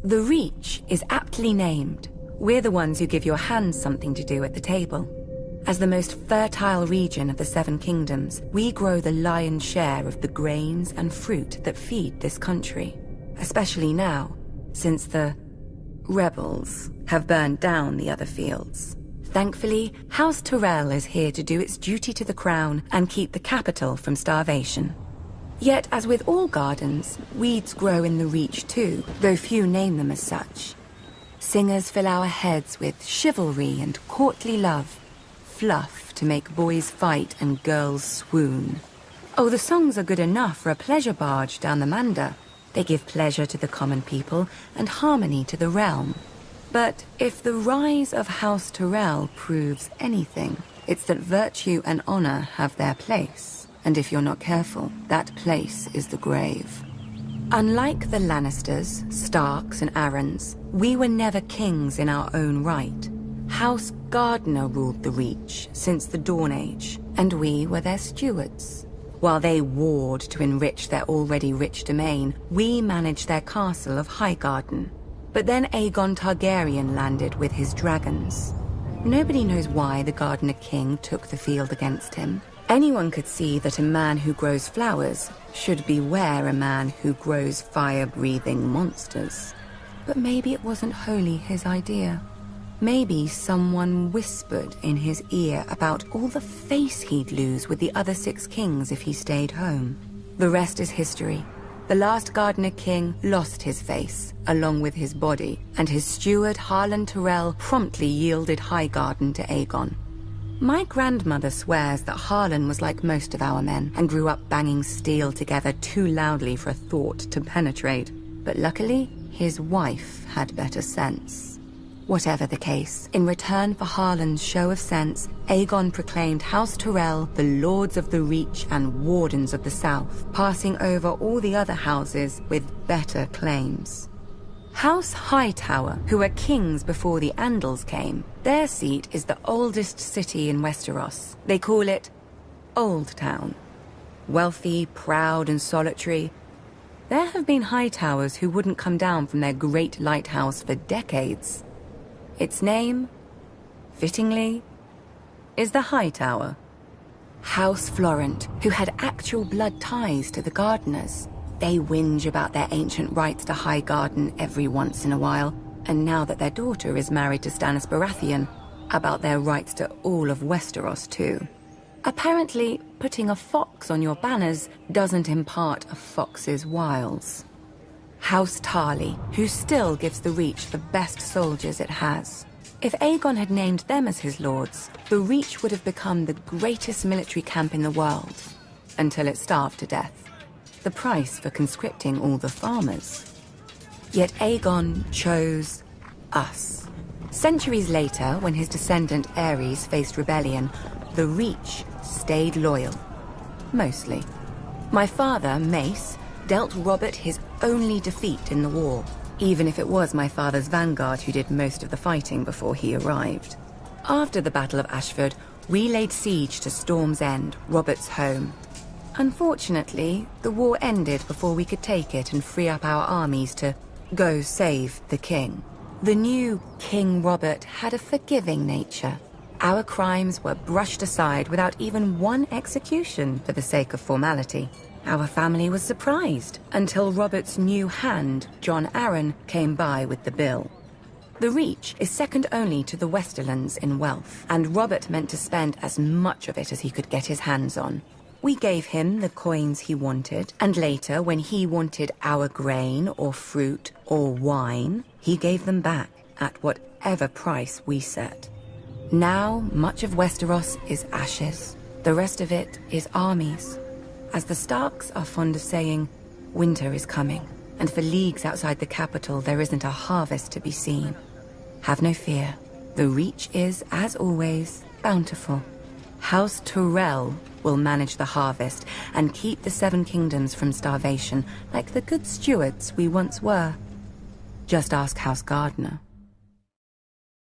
The Reach is aptly named. We're the ones who give your hands something to do at the table. As the most fertile region of the Seven Kingdoms, we grow the lion's share of the grains and fruit that feed this country. Especially now, since the rebels have burned down the other fields. Thankfully, House Tyrell is here to do its duty to the crown and keep the capital from starvation. Yet, as with all gardens, weeds grow in the Reach too, though few name them as such. Singers fill our heads with chivalry and courtly love, fluff to make boys fight and girls swoon. Oh, the songs are good enough for a pleasure barge down the Manda. They give pleasure to the common people and harmony to the realm. But if the rise of House Tyrell proves anything, it's that virtue and honor have their place. And if you're not careful, that place is the grave. Unlike the Lannisters, Starks, and Arryns, we were never kings in our own right. House Gardner ruled the Reach since the Dawn Age, and we were their stewards. While they warred to enrich their already rich domain, we managed their castle of Highgarden. But then Aegon Targaryen landed with his dragons. Nobody knows why the Gardener King took the field against him. Anyone could see that a man who grows flowers should beware a man who grows fire-breathing monsters. But maybe it wasn't wholly his idea. Maybe someone whispered in his ear about all the face he'd lose with the other 6 kings if he stayed home. The rest is history. The last Gardener King lost his face, along with his body, and his steward Harlan Tyrell promptly yielded Highgarden to Aegon. My grandmother swears that Harlan was like most of our men, and grew up banging steel together too loudly for a thought to penetrate. But luckily, his wife had better sense. Whatever the case, in return for Harlan's show of sense, Aegon proclaimed House Tyrell the Lords of the Reach and Wardens of the South, passing over all the other houses with better claims. House Hightower, who were kings before the Andals came, their seat is the oldest city in Westeros. They call it Old Town. Wealthy, proud, and solitary, there have been Hightowers who wouldn't come down from their great lighthouse for decades. Its name, fittingly, is the Hightower. House Florent, who had actual blood ties to the Gardeners. They whinge about their ancient rights to Highgarden every once in a while, and now that their daughter is married to Stannis Baratheon, about their rights to all of Westeros too. Apparently, putting a fox on your banners doesn't impart a fox's wiles. House Tarly, who still gives the Reach the best soldiers it has. If Aegon had named them as his lords, the Reach would have become the greatest military camp in the world, until it starved to death. The price for conscripting all the farmers. Yet Aegon chose us. Centuries later, when his descendant Aerys faced rebellion, the Reach stayed loyal. Mostly. My father, Mace, dealt Robert his only defeat in the war, even if it was my father's vanguard who did most of the fighting before he arrived. After the Battle of Ashford, we laid siege to Storm's End, Robert's home. Unfortunately, the war ended before we could take it and free up our armies to go save the king. The new King Robert had a forgiving nature. Our crimes were brushed aside without even one execution for the sake of formality. Our family was surprised until Robert's new hand, John Arryn, came by with the bill. The Reach is second only to the Westerlands in wealth, and Robert meant to spend as much of it as he could get his hands on. We gave him the coins he wanted, and later, when he wanted our grain or fruit or wine, he gave them back at whatever price we set. Now, much of Westeros is ashes. The rest of it is armies. As the Starks are fond of saying, winter is coming, and for leagues outside the capital there isn't a harvest to be seen. Have no fear. The Reach is, as always, bountiful. House Tyrell will manage the harvest and keep the Seven Kingdoms from starvation, like the good stewards we once were. Just ask House Gardner.